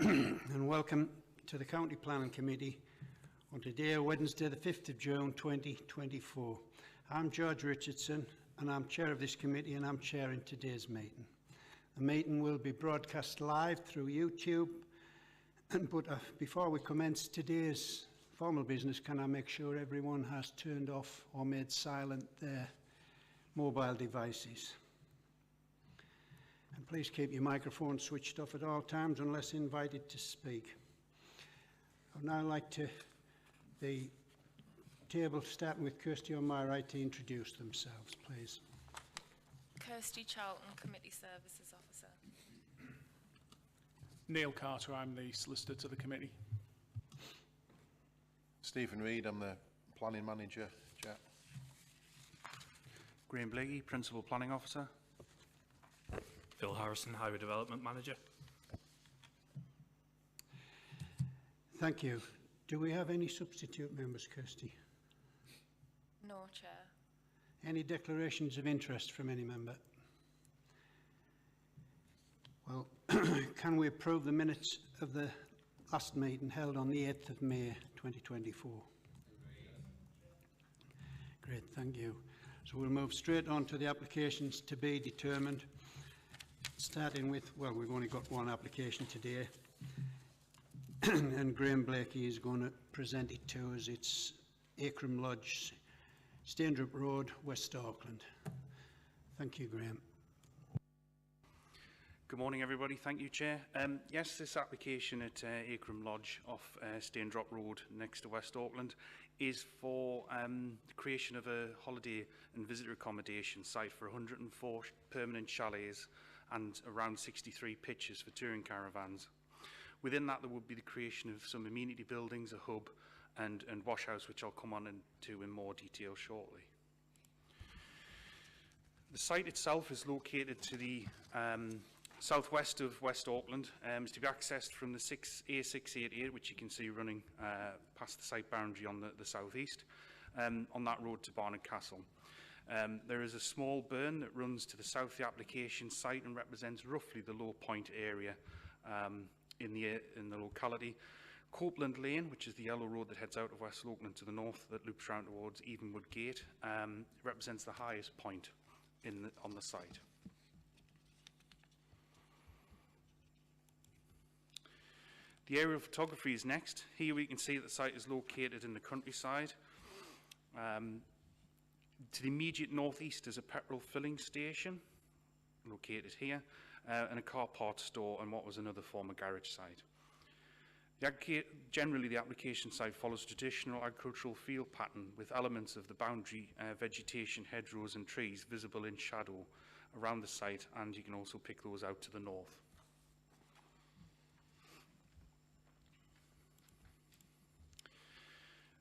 and welcome to the County Planning Committee on today, Wednesday the 5th of June 2024. I'm George Richardson and I'm Chair of this committee and I'm chairing today's meeting. The meeting will be broadcast live through YouTube, but before we commence today's formal business, can I make sure everyone has turned off or made silent their mobile devices? And please keep your microphone switched off at all times unless invited to speak. I'd now like the table, starting with Kirsty on my right, to introduce themselves, please. Kirsty Charlton, Committee Services Officer. Neil Carter, I'm the solicitor to the committee. Stephen Reid, I'm the planning manager, Chair. Graham Blakey, Principal Planning Officer. Phil Harrison, Highway Development Manager. Thank you. Do we have any substitute members, Kirsty? No, Chair. Any declarations of interest from any member? Well, can we approve the minutes of the last meeting held on the 8th of May 2024? Great, thank you. So we'll move straight on to the applications to be determined. Starting with, well, we've only got one application today, and Graham Blakey is going to present it to us. It's Akram Lodge, Staindrop Road, West Auckland. Thank you, Graham. Good morning, everybody. Thank you, Chair. Yes, this application at Akram Lodge off Staindrop Road next to West Auckland is for the creation of a holiday and visitor accommodation site for 104 permanent chalets and around 63 pitches for touring caravans. Within that, there would be the creation of some amenity buildings, a hub and wash house, which I'll come on to in more detail shortly. The site itself is located to the southwest of West Auckland. Is to be accessed from the A688, which you can see running past the site boundary on the southeast, on that road to Barnard Castle. There is a small burn that runs to the south of the application site and represents roughly the low point area in the locality. Copeland Lane, which is the yellow road that heads out of West Auckland to the north that loops round towards Evenwood Gate, represents the highest point on the site. The aerial photography is next. Here we can see that the site is located in the countryside. To the immediate northeast is a petrol filling station, located here, and a car parts store and what was another former garage site. Generally, the application site follows traditional agricultural field pattern with elements of the boundary vegetation, hedgerows and trees visible in shadow around the site, and you can also pick those out to the north.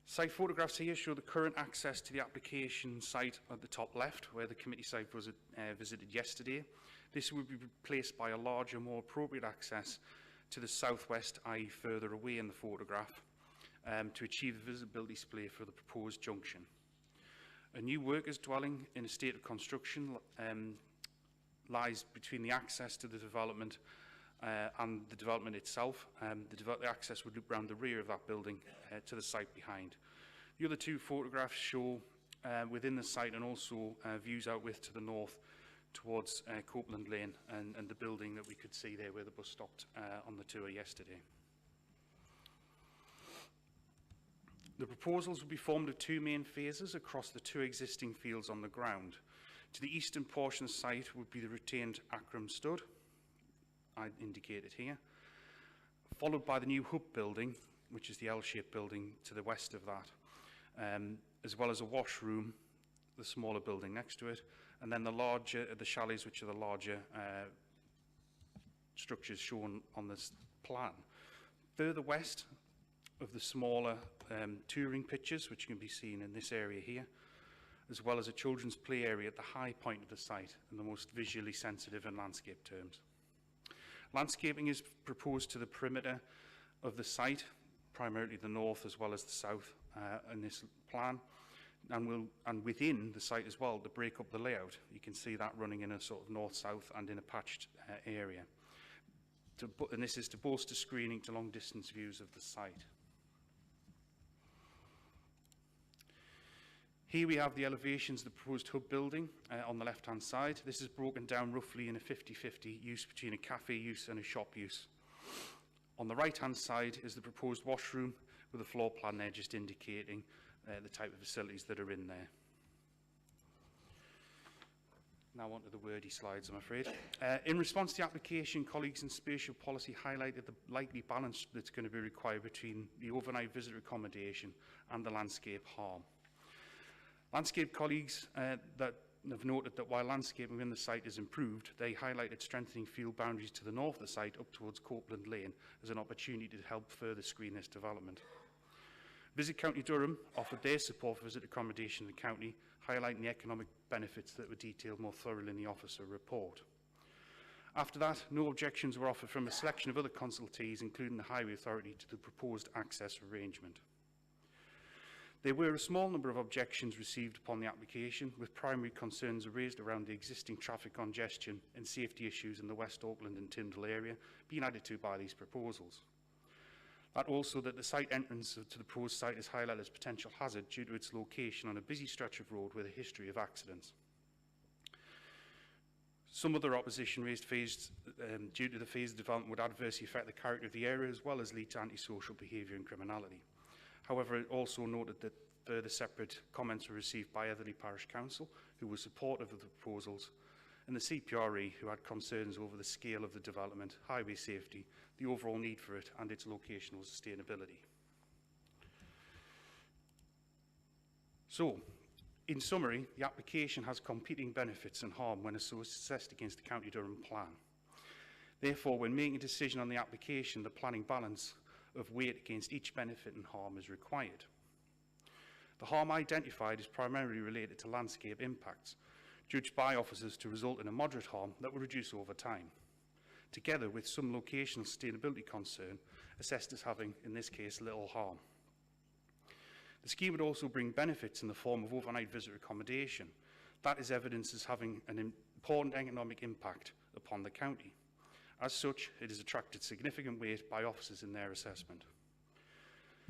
Site photographs here show the current access to the application site at the top left, where the committee site was visited yesterday. This would be replaced by a larger, more appropriate access to the southwest, i.e. further away in the photograph, to achieve the visibility display for the proposed junction. A new workers' dwelling in a state of construction lies between the access to the development and the development itself. The access would loop around the rear of that building to the site behind. The other two photographs show within the site and also views out with to the north towards Copeland Lane and the building that we could see there where the bus stopped on the tour yesterday. The proposals will be formed of two main phases across the two existing fields on the ground. To the eastern portion of the site would be the retained Akram Stud, I indicated here, followed by the new hub building, which is the L-shaped building to the west of that, as well as a washroom, the smaller building next to it, and then the chalets, which are the larger structures shown on this plan. Further west of the smaller touring pitches, which can be seen in this area here, as well as a children's play area at the high point of the site in the most visually sensitive in landscape terms. Landscaping is proposed to the perimeter of the site, primarily the north as well as the south in this plan, and within the site as well to break up the layout. You can see that running in a sort of north-south and in a patched area. and this is to bolster screening to long-distance views of the site. Here we have the elevations of the proposed hub building on the left-hand side. This is broken down roughly in a 50-50 use between a cafe use and a shop use. On the right-hand side is the proposed washroom with a floor plan there just indicating the type of facilities that are in there. Now on to the wordy slides, I'm afraid. In response to the application, colleagues in spatial policy highlighted the likely balance that's going to be required between the overnight visitor accommodation and the landscape harm. Landscape colleagues that have noted that while landscaping within the site is improved, they highlighted strengthening field boundaries to the north of the site up towards Copeland Lane as an opportunity to help further screen this development. Visit County Durham offered their support for visit accommodation in the county, highlighting the economic benefits that were detailed more thoroughly in the officer report. After that, no objections were offered from a selection of other consultees, including the Highway Authority, to the proposed access arrangement. There were a small number of objections received upon the application, with primary concerns raised around the existing traffic congestion and safety issues in the West Auckland and Tyndall area being added to by these proposals. That also that the site entrance to the proposed site is highlighted as potential hazard due to its location on a busy stretch of road with a history of accidents. Some other opposition raised due to the phased development would adversely affect the character of the area as well as lead to antisocial behaviour and criminality. However, it also noted that further separate comments were received by Etherley Parish Council, who were supportive of the proposals, and the CPRE, who had concerns over the scale of the development, highway safety, the overall need for it, and its locational sustainability. So, in summary, the application has competing benefits and harm when assessed against the County Durham plan. Therefore, when making a decision on the application, the planning balance of weight against each benefit and harm is required. The harm identified is primarily related to landscape impacts, judged by officers to result in a moderate harm that will reduce over time, together with some locational sustainability concern assessed as having, in this case, little harm. The scheme would also bring benefits in the form of overnight visitor accommodation. That is evidenced as having an important economic impact upon the county. As such, it has attracted significant weight by officers in their assessment.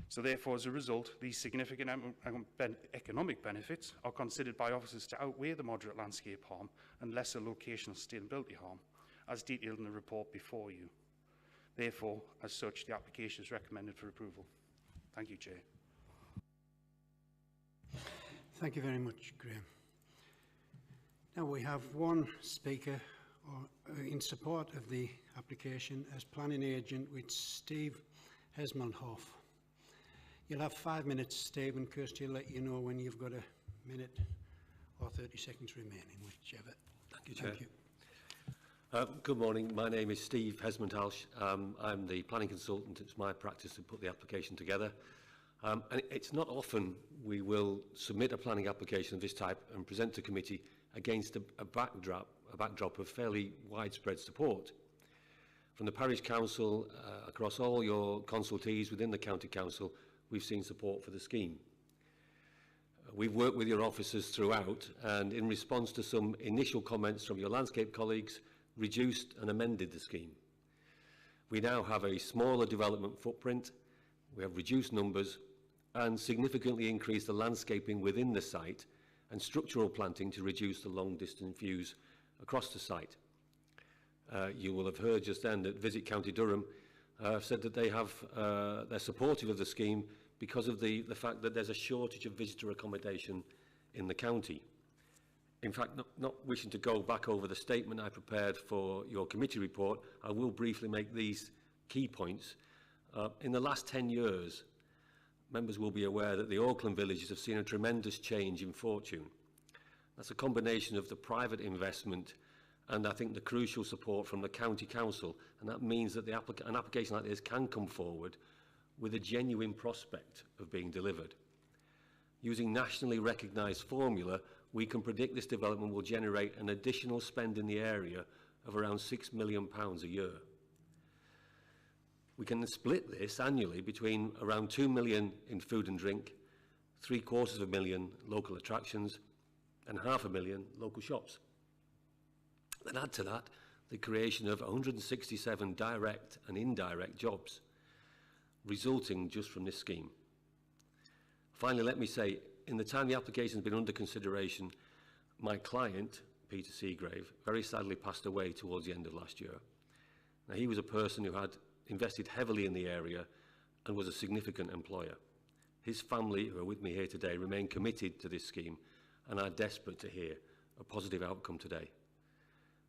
So therefore, as a result, these significant economic benefits are considered by officers to outweigh the moderate landscape harm and lesser locational sustainability harm, as detailed in the report before you. Therefore, as such, the application is recommended for approval. Thank you, Chair. Thank you very much, Graham. Now we have one speaker in support of the application as planning agent with Steve Hesmondhoff. You'll have 5 minutes, Steve, and Kirsty will let you know when you've got a minute or 30 seconds remaining, whichever. Thank you, Chair. Good morning. My name is Steve Hesmondhoff. I'm the planning consultant. It's my practice to put the application together. And it's not often we will submit a planning application of this type and present to committee against a backdrop of fairly widespread support. From the parish council, across all your consultees within the county council, we've seen support for the scheme. We've worked with your officers throughout, and in response to some initial comments from your landscape colleagues, reduced and amended the scheme. We now have a smaller development footprint, we have reduced numbers, and significantly increased the landscaping within the site and structural planting to reduce the long-distance views across the site. You will have heard just then that Visit County Durham said that they're supportive of the scheme because of the fact that there's a shortage of visitor accommodation in the county. In fact, not wishing to go back over the statement I prepared for your committee report, I will briefly make these key points. In the last 10 years, members will be aware that the Auckland villages have seen a tremendous change in fortune. That's a combination of the private investment and I think the crucial support from the county council, and that means that an application like this can come forward with a genuine prospect of being delivered. Using nationally recognised formula, we can predict this development will generate an additional spend in the area of around £6 million a year. We can split this annually between around 2 million in food and drink, £750,000 local attractions, and £500,000 local shops. Then add to that the creation of 167 direct and indirect jobs, resulting just from this scheme. Finally, let me say, in the time the application has been under consideration, my client, Peter Seagrave, very sadly passed away towards the end of last year. Now, he was a person who had invested heavily in the area and was a significant employer. His family, who are with me here today, remain committed to this scheme and are desperate to hear a positive outcome today.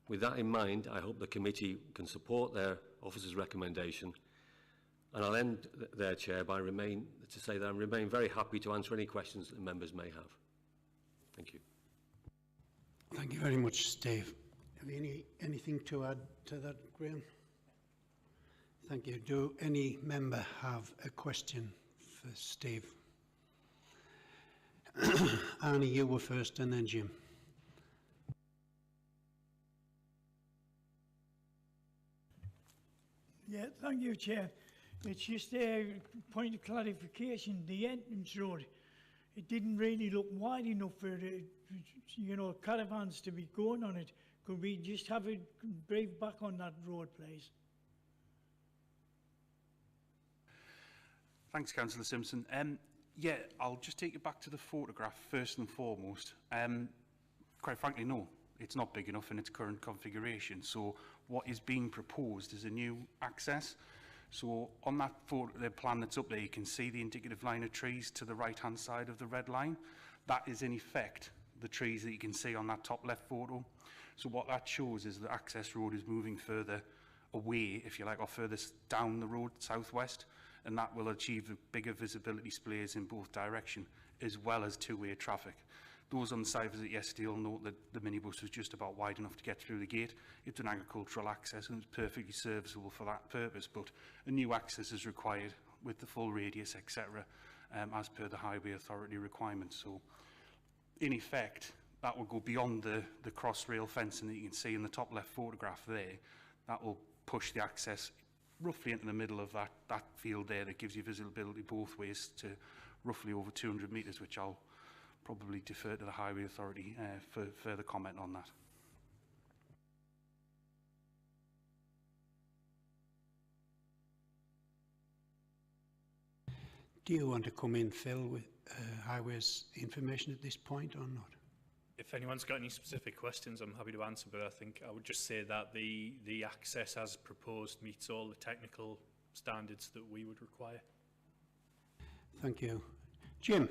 With that in mind, I hope the committee can support their officer's recommendation, and I'll end there, Chair, by to say that I remain very happy to answer any questions that members may have. Thank you. Thank you very much, Steve. Have you anything to add to that, Graham? Thank you. Do any member have a question for Steve? Arnie, you were first, and then Jim. Yeah, thank you, Chair. It's just a point of clarification. The entrance road, it didn't really look wide enough for caravans to be going on it. Could we just have a brief back on that road, please? Thanks, Councillor Simpson. Yeah, I'll just take you back to the photograph first and foremost. Quite frankly, no, it's not big enough in its current configuration. So what is being proposed is a new access. So on that photo, the plan that's up there, you can see the indicative line of trees to the right-hand side of the red line. That is, in effect, the trees that you can see on that top left photo. So what that shows is the access road is moving further away, if you like, or further down the road, southwest, and that will achieve bigger visibility displays in both directions, as well as two-way traffic. Those on the site visit yesterday will note that the minibus was just about wide enough to get through the gate. It's an agricultural access and it's perfectly serviceable for that purpose, but a new access is required with the full radius, etc., as per the Highway Authority requirements. So, in effect, that will go beyond the cross-rail fencing that you can see in the top left photograph there. That will push the access roughly into the middle of that field there that gives you visibility both ways to roughly over 200 metres, which I'll probably defer to the Highway Authority for further comment on that. Do you want to come in, Phil, with Highways information at this point or not? If anyone's got any specific questions, I'm happy to answer, but I think I would just say that the access as proposed meets all the technical standards that we would require. Thank you. Jim,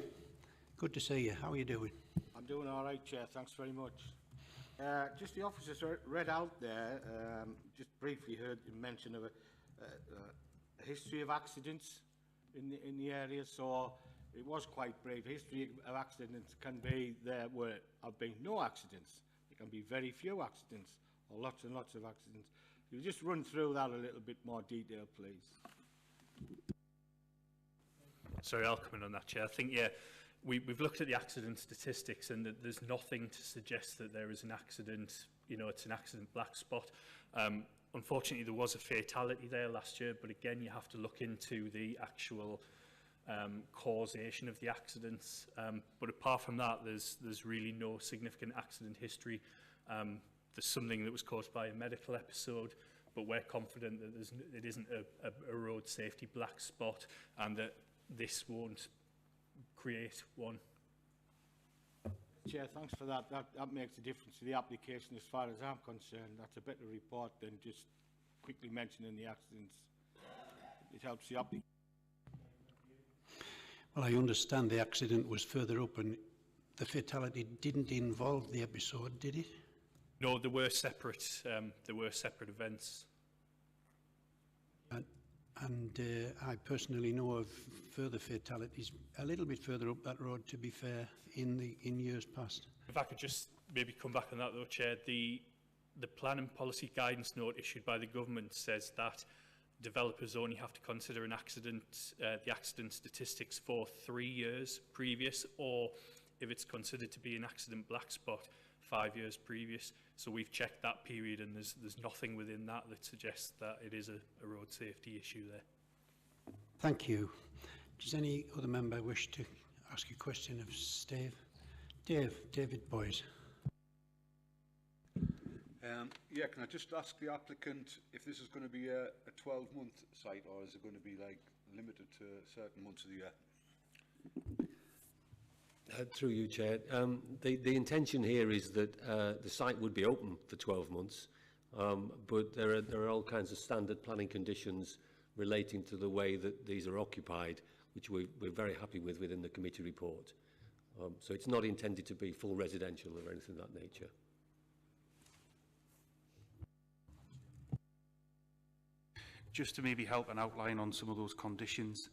good to see you. How are you doing? I'm doing all right, Chair. Thanks very much. Just the officers read out there, just briefly heard you mention of a history of accidents in the area, so it was quite brave. History of accidents can be there where have been no accidents. There can be very few accidents or lots and lots of accidents. You'll just run through that a little bit more detail, please. Sorry, I'll come in on that, Chair. I think, yeah, we've looked at the accident statistics and there's nothing to suggest that there is an accident, it's an accident black spot. Unfortunately, there was a fatality there last year, but again, you have to look into the actual causation of the accidents. But apart from that, there's really no significant accident history. There's something that was caused by a medical episode, but we're confident that it isn't a road safety black spot and that this won't create one. Chair, thanks for that. That makes a difference to the application as far as I'm concerned. That's a better report than just quickly mentioning the accidents. It helps the application. Well, I understand the accident was further up and the fatality didn't involve the episode, did it? No, there were separate events. And I personally know of further fatalities a little bit further up that road, to be fair, in years past. If I could just maybe come back on that though, Chair, the plan and policy guidance note issued by the government says that developers only have to consider an accident, the accident statistics for 3 years previous, or if it's considered to be an accident black spot, 5 years previous. So we've checked that period and there's nothing within that that suggests that it is a road safety issue there. Thank you. Does any other member wish to ask a question of Steve? David Boyes. Yeah, can I just ask the applicant if this is going to be a 12-month site, or is it going to be like limited to certain months of the year? Through you, Chair. The intention here is that the site would be open for 12 months, but there are all kinds of standard planning conditions relating to the way that these are occupied, which we're very happy with within the committee report. So it's not intended to be full residential or anything of that nature. Just to maybe help and outline on some of those conditions,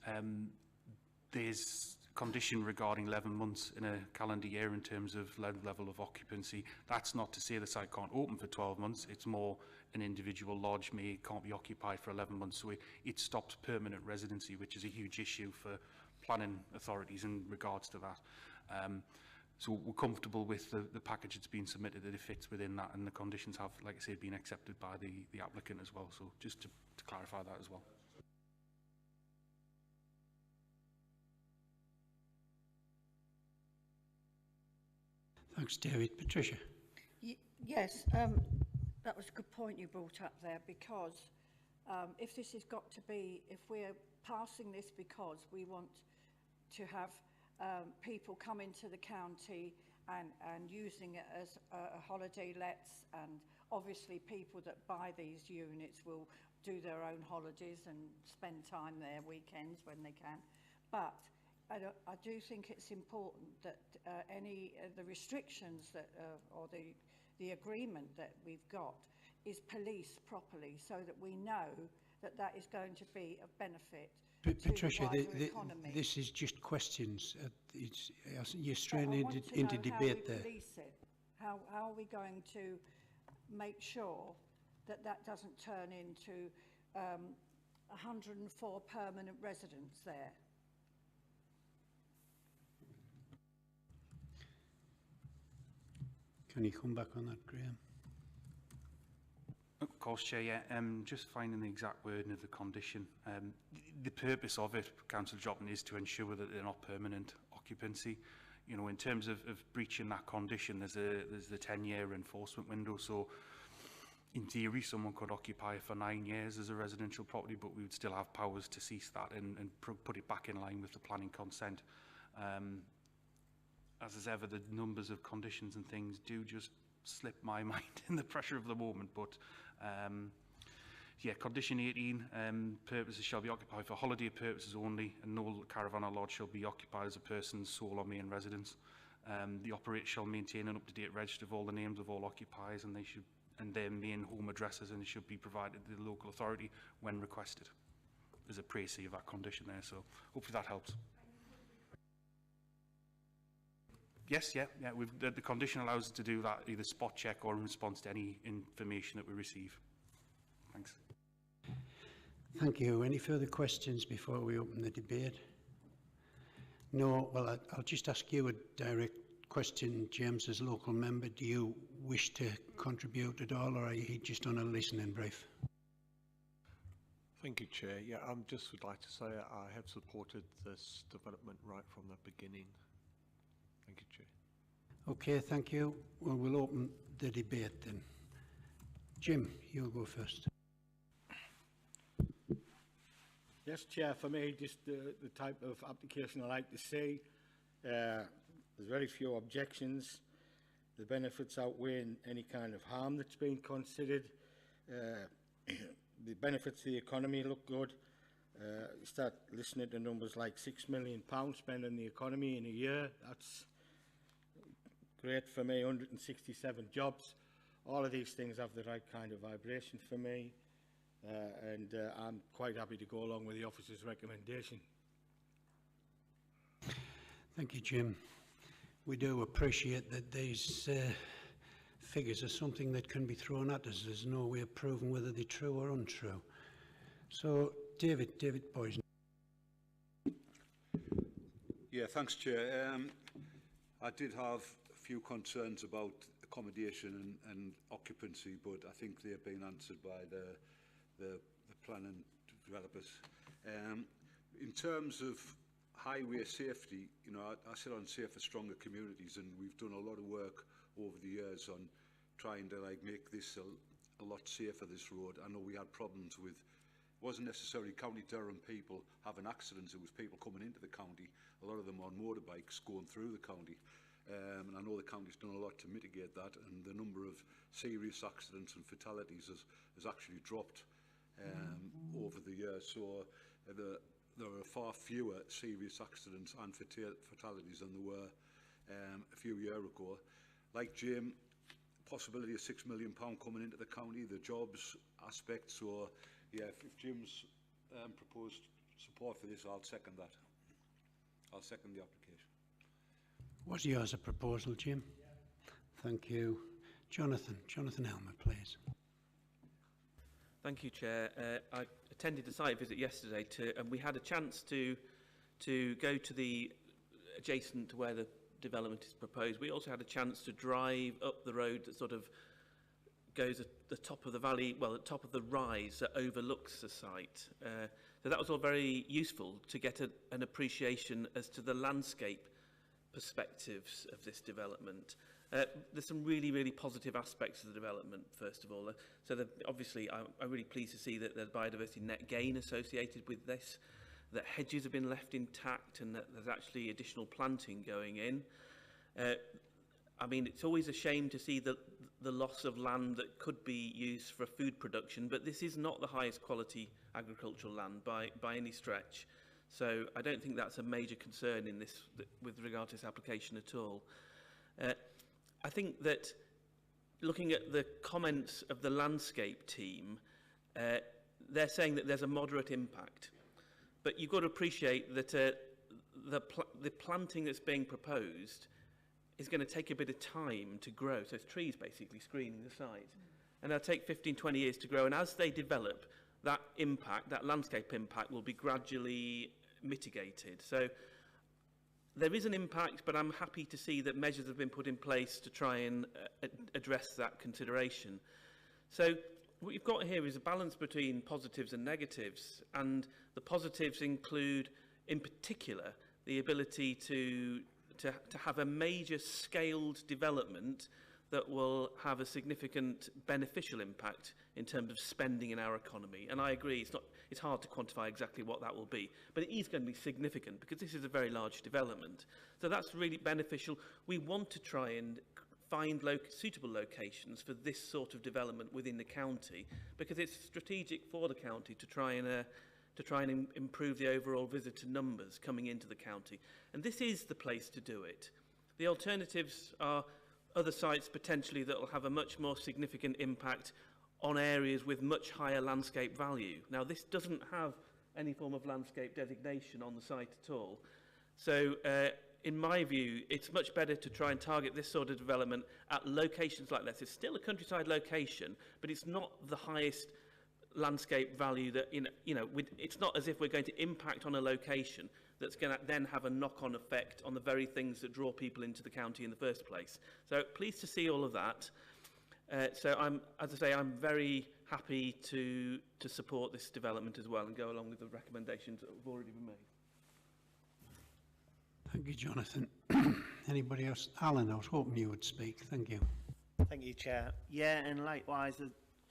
there's condition regarding 11 months in a calendar year in terms of level of occupancy. That's not to say the site can't open for 12 months. It's more an individual lodge can't be occupied for 11 months. So it stops permanent residency, which is a huge issue for planning authorities in regards to that. So we're comfortable with the package that's been submitted, that it fits within that, and the conditions have, like I said, been accepted by the applicant as well. So just to clarify that as well. Thanks, David. Patricia? Yes, that was a good point you brought up there, because if this has got to be, if we're passing this because we want to have people come into the county and using it as a holiday lets, and obviously people that buy these units will do their own holidays and spend time there weekends when they can. But I do think it's important that any of the restrictions that or the agreement that we've got is policed properly, so that we know that that is going to be of benefit Patricia, to the wider economy. this is just questions. You're straying into debate there. How are we going to make sure that that doesn't turn into 104 permanent residents there? Can you come back on that, Graham? Of course, Chair, yeah. Just finding the exact wording of the condition. The purpose of it, Councillor Joplin, is to ensure that they're not permanent occupancy. You know, in terms of breaching that condition, there's the 10-year enforcement window. So, in theory, someone could occupy for 9 years as a residential property, but we would still have powers to cease that and put it back in line with the planning consent. As is ever, the numbers of conditions and things do just slip my mind in the pressure of the moment. But yeah, condition 18, purposes shall be occupied for holiday purposes only, and no caravan or lodge shall be occupied as a person's sole or main residence. The operator shall maintain an up-to-date register of all the names of all occupiers, and their main home addresses, and it should be provided to the local authority when requested. There's a précis of that condition there, so hopefully that helps. Yes, yeah. The condition allows us to do that, either spot check or in response to any information that we receive. Thanks. Thank you. Any further questions before we open the debate? No. Well, I'll just ask you a direct question, James, as local member. Do you wish to contribute at all, or are you just on a listening brief? Thank you, Chair. Yeah, I just would like to say I have supported this development right from the beginning. Thank you, Chair. Okay, thank you. Well, we'll open the debate then. Jim, you'll go first. Yes, Chair, for me, just the type of application I like to see. There's very few objections. The benefits outweigh any kind of harm that's been considered. The benefits to the economy look good. You start listening to numbers like £6 million spent on the economy in a year. That's great for me. 167 jobs. All of these things have the right kind of vibration for me. And I'm quite happy to go along with the officer's recommendation. Thank you, Jim. We do appreciate that these figures are something that can be thrown at us. There's no way of proving whether they're true or untrue. So, David Boyes. Yeah, thanks, Chair. I did have a few concerns about accommodation and occupancy, but I think they're being answered by the planning developers. In terms of highway safety, you know, I sit on Safer Stronger Communities, and we've done a lot of work over the years on trying to like make this a lot safer, this road. I know we had problems with, it wasn't necessarily County Durham people having accidents, it was people coming into the county, a lot of them on motorbikes going through the county. And I know the county's done a lot to mitigate that, and the number of serious accidents and fatalities has actually dropped over the years. So there are far fewer serious accidents and fatalities than there were a few years ago. Like Jim, possibility of £6 million coming into the county, the jobs aspect. So yeah, if Jim's proposed support for this, I'll second that. I'll second the application. Was yours a proposal, Jim? Thank you. Jonathan Elmer, please. Thank you, Chair. I attended a site visit yesterday and we had a chance to go to the adjacent to where the development is proposed. We also had a chance to drive up the road that sort of goes at the top of the valley, well, at the top of the rise that overlooks the site. So that was all very useful to get an appreciation as to the landscape perspectives of this development. There's some really, really positive aspects of the development, first of all. So obviously, I'm really pleased to see that there's biodiversity net gain associated with this, that hedges have been left intact and that there's actually additional planting going in. I mean, it's always a shame to see the loss of land that could be used for food production, but this is not the highest quality agricultural land by any stretch. So I don't think that's a major concern in this, with regard to this application at all. I think that looking at the comments of the landscape team, they're saying that there's a moderate impact. But you've got to appreciate that the planting that's being proposed is going to take a bit of time to grow. So it's trees basically screening the site. And they'll take 15, 20 years to grow. And as they develop, that impact, that landscape impact, will be gradually mitigated. So there is an impact, but I'm happy to see that measures have been put in place to try and address that consideration. So what you've got here is a balance between positives and negatives, and the positives include, in particular, the ability to have a major scaled development that will have a significant beneficial impact in terms of spending in our economy. And I agree, it's hard to quantify exactly what that will be, but it is going to be significant because this is a very large development. So that's really beneficial. We want to try and find suitable locations for this sort of development within the county because it's strategic for the county to try and improve the overall visitor numbers coming into the county. And this is the place to do it. The alternatives are other sites potentially that will have a much more significant impact on areas with much higher landscape value. Now, this doesn't have any form of landscape designation on the site at all. So, in my view, it's much better to try and target this sort of development at locations like this. It's still a countryside location, but it's not the highest landscape value that, it's not as if we're going to impact on a location that's going to then have a knock-on effect on the very things that draw people into the county in the first place. So pleased to see all of that. So as I say, I'm very happy to support this development as well and go along with the recommendations that have already been made. Thank you, Jonathan. Anybody else? Alan, I was hoping you would speak. Thank you. Thank you, Chair. Yeah, and likewise,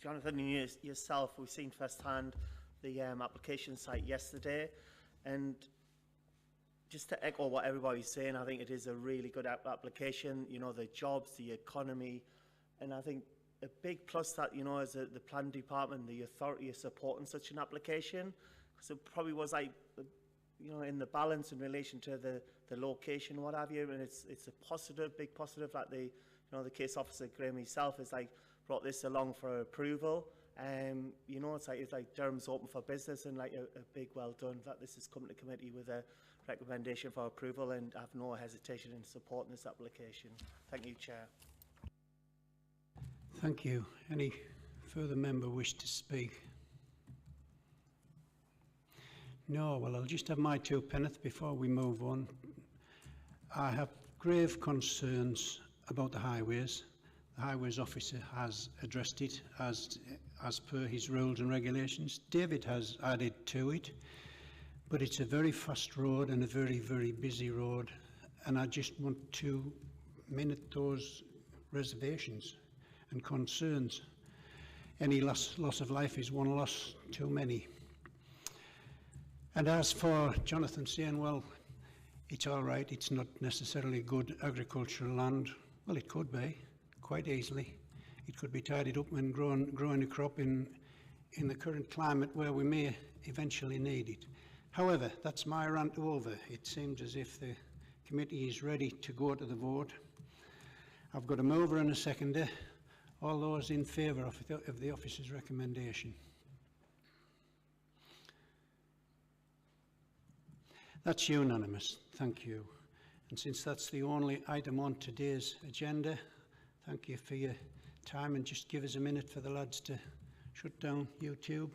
Jonathan and yourself, we've seen firsthand the application site yesterday, and just to echo what everybody's saying, I think it is a really good application. You know, the jobs, the economy, and I think a big plus that, as the planning department, the authority is supporting such an application, because it probably was in the balance in relation to the location, what have you, and it's a positive, big positive that the case officer Graham himself is brought this along for approval. It's like Durham's open for business, and a big well done that this has come to committee with a recommendation for approval, and I have no hesitation in supporting this application. Thank you, Chair. Thank you. Any further member wish to speak? No, well, I'll just have my two penneth before we move on. I have grave concerns about the highways. The highways officer has addressed it as per his rules and regulations. David has added to it, but it's a very fast road and a very, very busy road, and I just want to minute those reservations and concerns. Any loss of life is one loss too many. And as for Jonathan saying, well, it's all right, it's not necessarily good agricultural land, well, it could be, quite easily. It could be tidied up and growing a crop in the current climate where we may eventually need it. However, that's my rant over. It seems as if the committee is ready to go to the vote. I've got a mover and a seconder. All those in favour of the officer's recommendation? That's unanimous. Thank you. And since that's the only item on today's agenda, thank you for your time, and just give us a minute for the lads to shut down YouTube.